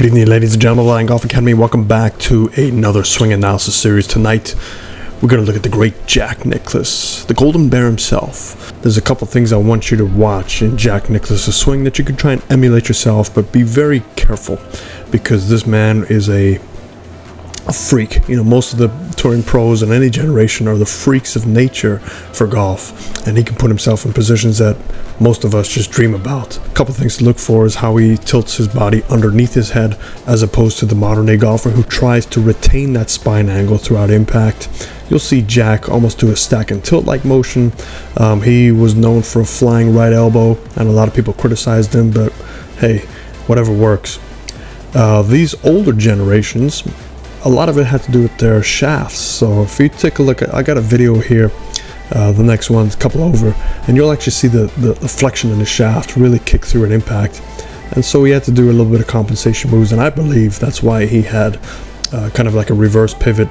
Good evening, ladies and gentlemen of Lion Golf Academy. Welcome back to another swing analysis series. Tonight, we're going to look at the great Jack Nicklaus, the Golden Bear himself. There's a couple things I want you to watch in Jack Nicklaus' swing that you can try and emulate yourself, but be very careful because this man is a freak. You know, most of the touring pros in any generation are the freaks of nature for golf, and he can put himself in positions that most of us just dream about. A couple things to look for is how he tilts his body underneath his head as opposed to the modern day golfer who tries to retain that spine angle throughout impact. You'll see Jack almost do a stack and tilt like motion. He was known for a flying right elbow, and a lot of people criticized him, but hey, whatever works. These older generations, a lot of it had to do with their shafts. So if you take a look at, I got a video here, the next one's a couple over, and you'll actually see the flexion in the shaft really kick through an impact. And so he had to do a little bit of compensation moves, and I believe that's why he had kind of like a reverse pivot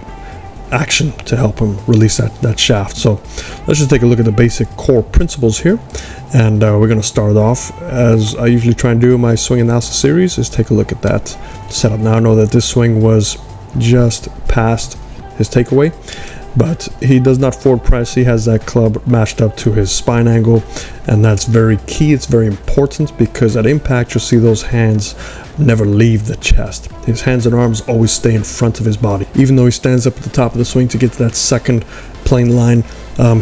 action to help him release that shaft. So let's just take a look at the basic core principles here, and we're going to start off as I usually try and do in my swing analysis series, is take a look at that setup. Now I know that this swing was just past his takeaway, but he does not forward press. He has that club matched up to his spine angle, and that's very key. It's very important because at impact you'll see those hands never leave the chest. His hands and arms always stay in front of his body. Even though he stands up at the top of the swing to get to that second plane line,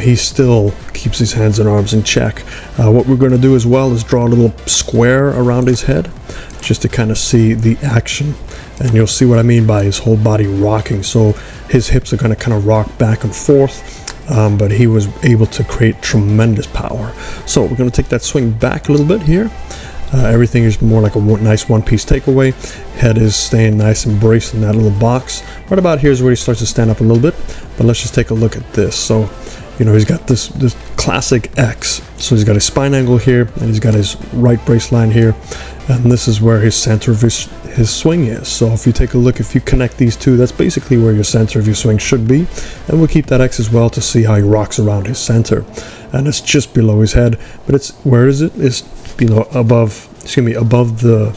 he still keeps his hands and arms in check. What we're going to do as well is draw a little square around his head just to kind of see the action, and you'll see what I mean by his whole body rocking. So his hips are going to kind of rock back and forth, but he was able to create tremendous power. So we're going to take that swing back a little bit here. Everything is more like a nice one-piece takeaway. Head is staying nice and braced in that little box. Right about here is where he starts to stand up a little bit, but let's just take a look at this. So, you know, he's got this classic X. So he's got his spine angle here, and he's got his right brace line here, and this is where his center of his swing is. So if you take a look, if you connect these two, that's basically where your center of your swing should be, and we'll keep that X as well to see how he rocks around his center. And it's just below his head, but it's, where is it? It's, you know, above the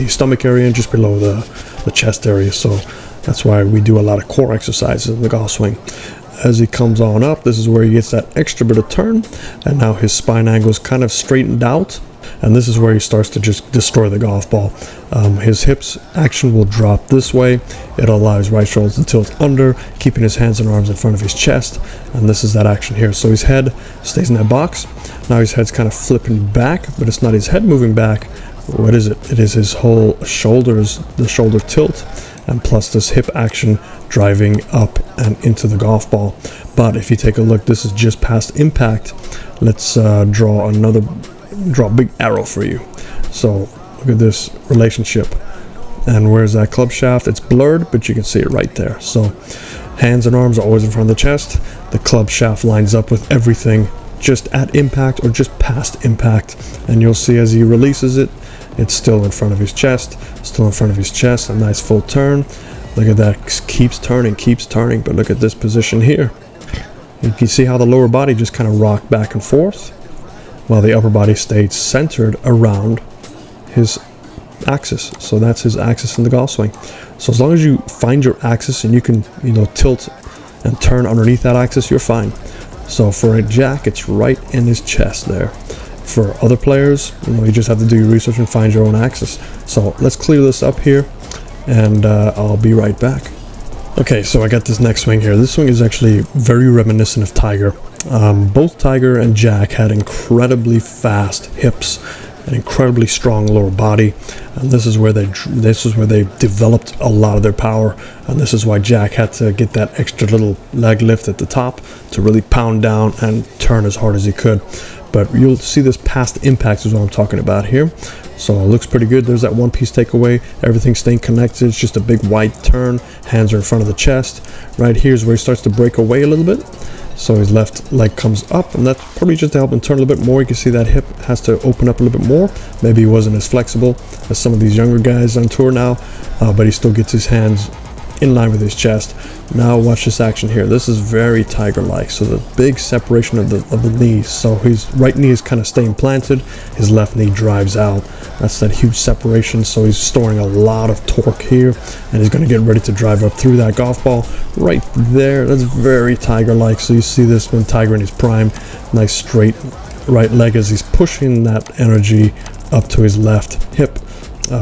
stomach area and just below the chest area. So that's why we do a lot of core exercises in the golf swing. As he comes on up, this is where he gets that extra bit of turn, and now his spine angle is kind of straightened out, and this is where he starts to just destroy the golf ball. His hips action will drop this way. It'll allow his right shoulder to tilt under, keeping his hands and arms in front of his chest, and this is that action here. So his head stays in that box. Now his head's kind of flipping back, but it's not his head moving back. What is it? It is his whole shoulders, the shoulder tilt, and plus this hip action driving up and into the golf ball. But if you take a look, this is just past impact. Let's draw a big arrow for you. So look at this relationship, and where's that club shaft? It's blurred, but you can see it right there. So hands and arms are always in front of the chest. The club shaft lines up with everything just at impact or just past impact, and you'll see as he releases it, it's still in front of his chest, a nice full turn. Look at that, keeps turning, but look at this position here. You can see how the lower body just kind of rocked back and forth, while the upper body stayed centered around his axis. So that's his axis in the golf swing. So as long as you find your axis and you can, you know, tilt and turn underneath that axis, you're fine. So for a Jack, it's right in his chest there. For other players, you know, you just have to do your research and find your own axis. So let's clear this up here, and I'll be right back. Okay, so I got this next swing here. This swing is actually very reminiscent of Tiger. Both Tiger and Jack had incredibly fast hips, an incredibly strong lower body, and this is where they developed a lot of their power. And this is why Jack had to get that extra little leg lift at the top to really pound down and turn as hard as he could. But you'll see this past impact is what I'm talking about here. So it looks pretty good. There's that one piece takeaway. Everything's staying connected. It's just a big wide turn. Hands are in front of the chest. Right here is where he starts to break away a little bit. So his left leg comes up, and that's probably just to help him turn a little bit more. You can see that hip has to open up a little bit more. Maybe he wasn't as flexible as some of these younger guys on tour now, but he still gets his hands in line with his chest. Now watch this action here. This is very Tiger-like. So the big separation of the knees. So his right knee is kind of staying planted. His left knee drives out. That's that huge separation. So he's storing a lot of torque here, and he's going to get ready to drive up through that golf ball right there. That's very Tiger-like. So you see this when Tiger in his prime. Nice straight right leg as he's pushing that energy up to his left hip.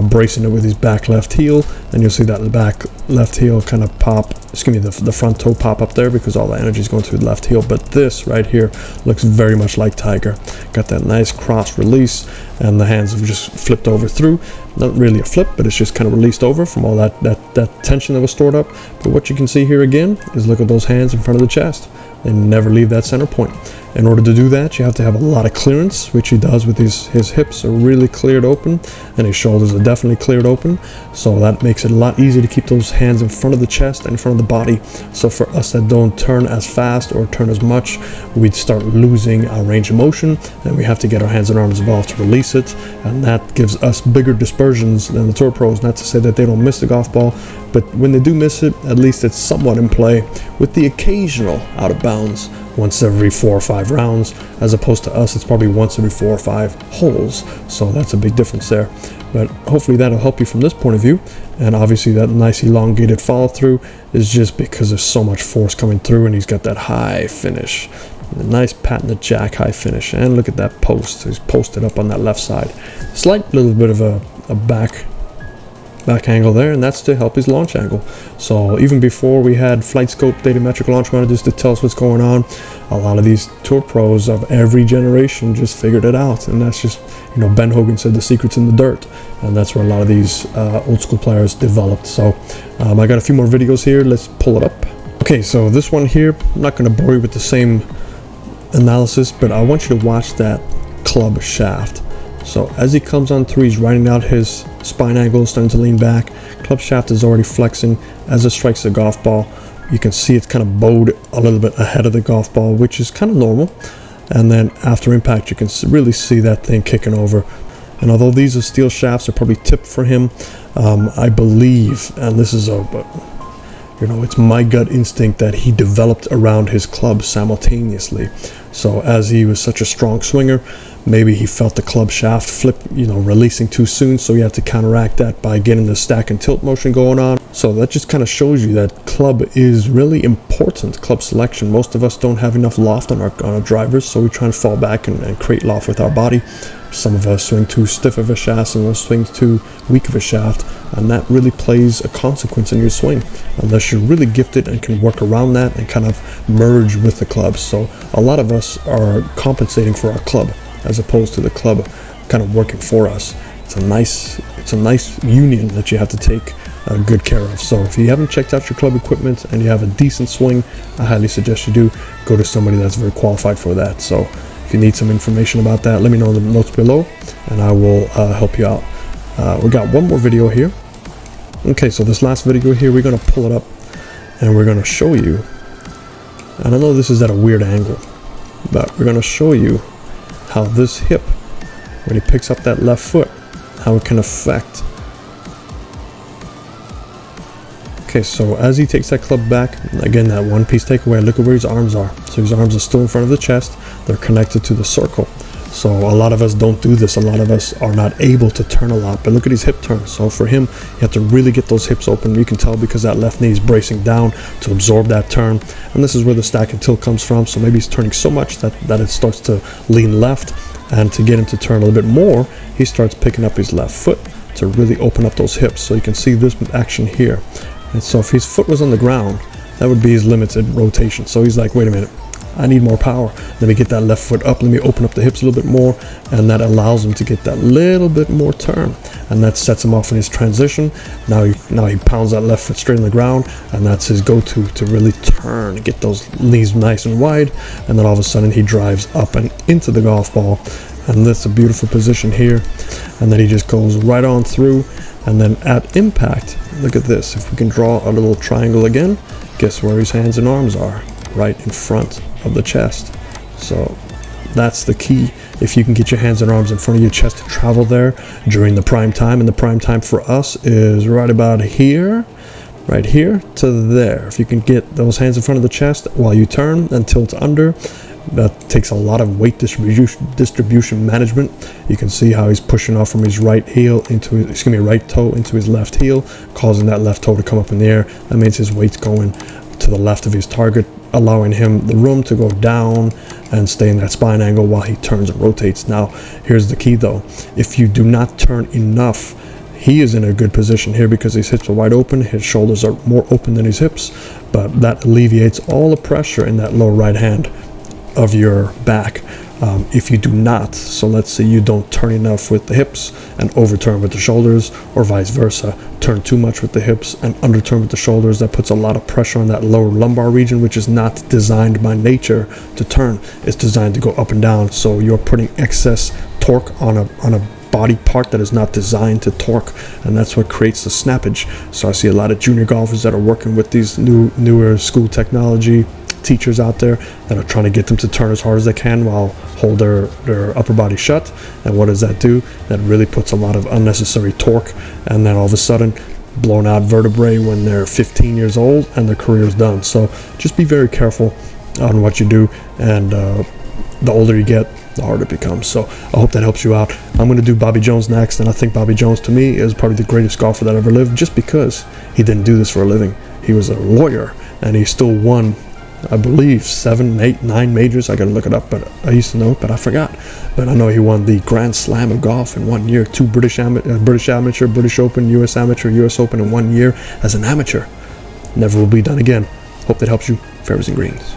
Bracing it with his back left heel, and you'll see that back left heel kind of pop, excuse me, the front toe pop up there because all the energy is going through the left heel. But this right here looks very much like Tiger. Got that nice cross release, and the hands have just flipped over through. Not really a flip, but it's just kind of released over from all that tension that was stored up. But what you can see here again is look at those hands in front of the chest. They never leave that center point. In order to do that, you have to have a lot of clearance, which he does with his hips are really cleared open, and his shoulders are definitely cleared open. So that makes it a lot easier to keep those hands in front of the chest and in front of the body. So for us that don't turn as fast or turn as much, we'd start losing our range of motion, and we have to get our hands and arms involved to release it. And that gives us bigger dispersions than the tour pros. Not to say that they don't miss the golf ball, but when they do miss it, at least it's somewhat in play, with the occasional out of bounds once every 4 or 5 rounds, as opposed to us, it's probably once every 4 or 5 holes. So that's a big difference there. But hopefully that'll help you from this point of view. And obviously that nice elongated follow through is just because there's so much force coming through, and he's got that high finish. A nice patented Jack high finish. And look at that post. He's posted up on that left side. Slight little bit of a back angle there, and that's to help his launch angle. So even before we had flight scope datametric launch monitors to tell us what's going on, a lot of these tour pros of every generation just figured it out. And that's just, you know, Ben Hogan said the secret's in the dirt, and that's where a lot of these old school players developed. So I got a few more videos here. Let's pull it up. Okay, so this one here, I'm not going to bore you with the same analysis, but I want you to watch that club shaft. So as he comes on through, he's riding out his spine angle, starting to lean back. Club shaft is already flexing as it strikes the golf ball. You can see it's kind of bowed a little bit ahead of the golf ball, which is kind of normal. And then after impact, you can really see that thing kicking over. And although these are steel shafts, are probably tipped for him, I believe, and this is you know, it's my gut instinct that he developed around his club simultaneously. So as he was such a strong swinger, maybe he felt the club shaft flip, you know, releasing too soon, so he had to counteract that by getting the stack and tilt motion going on. So that just kind of shows you that club is really important, club selection. Most of us don't have enough loft on our drivers, so we try and fall back and create loft with our body. Some of us swing too stiff of a shaft, some of us swing too weak of a shaft, and that really plays a consequence in your swing unless you're really gifted and can work around that and kind of merge with the club. So a lot of us are compensating for our club as opposed to the club kind of working for us. It's a nice union that you have to take good care of. So if you haven't checked out your club equipment and you have a decent swing, I highly suggest you do go to somebody that's very qualified for that. So if you need some information about that, let me know in the notes below and I will help you out. We got one more video here. Okay, so this last video here, we're going to pull it up and we're going to show you, and I know this is at a weird angle, but we're going to show you how this hip, when he picks up that left foot, how it can affect. Okay, so as he takes that club back, again, that one piece takeaway, look at where his arms are. So his arms are still in front of the chest. They're connected to the circle. So a lot of us don't do this. A lot of us are not able to turn a lot, but look at his hip turn. So for him, you have to really get those hips open. You can tell because that left knee is bracing down to absorb that turn. And this is where the stack and tilt comes from. So maybe he's turning so much that it starts to lean left. And to get him to turn a little bit more, he starts picking up his left foot to really open up those hips. So you can see this action here. And so if his foot was on the ground, that would be his limited rotation. So he's like, wait a minute, I need more power. Let me get that left foot up. Let me open up the hips a little bit more. And that allows him to get that little bit more turn. And that sets him off in his transition. Now he pounds that left foot straight on the ground. And that's his go-to to really turn, get those knees nice and wide. And then all of a sudden he drives up and into the golf ball. And that's a beautiful position here. And then he just goes right on through. And then at impact, look at this. If we can draw a little triangle again, guess where his hands and arms are? Right in front of the chest. So that's the key. If you can get your hands and arms in front of your chest to travel there during the prime time, and the prime time for us is right about here, right here to there. If you can get those hands in front of the chest while you turn and tilt under, that takes a lot of weight distribution management. You can see how he's pushing off from his right heel into his, excuse me, right toe into his left heel, causing that left toe to come up in the air. That means his weight's going to the left of his target, allowing him the room to go down and stay in that spine angle while he turns and rotates. Now, here's the key though. If you do not turn enough, he is in a good position here because his hips are wide open, his shoulders are more open than his hips, but that alleviates all the pressure in that lower right hand of your back. If you do not, so let's say you don't turn enough with the hips and overturn with the shoulders, or vice versa, turn too much with the hips and underturn with the shoulders, that puts a lot of pressure on that lower lumbar region, which is not designed by nature to turn. It's designed to go up and down, so you're putting excess torque on a body part that is not designed to torque, and that's what creates the snappage. So I see a lot of junior golfers that are working with these newer school technology teachers out there that are trying to get them to turn as hard as they can while hold their upper body shut. And what does that do? That really puts a lot of unnecessary torque, and then all of a sudden blown out vertebrae when they're 15 years old and their career is done. So just be very careful on what you do, and the older you get, the harder it becomes. So I hope that helps you out. I'm going to do Bobby Jones next, and I think Bobby Jones to me is probably the greatest golfer that ever lived, just because he didn't do this for a living. He was a lawyer, and he still won, I believe, 7, 8, 9 majors. I gotta look it up, but I used to know it, but I forgot. But I know he won the Grand Slam of golf in 1 year, 2 British Amateur, British Open, US Amateur, US Open in 1 year as an amateur. Never will be done again. Hope that helps you. Fairways and greens.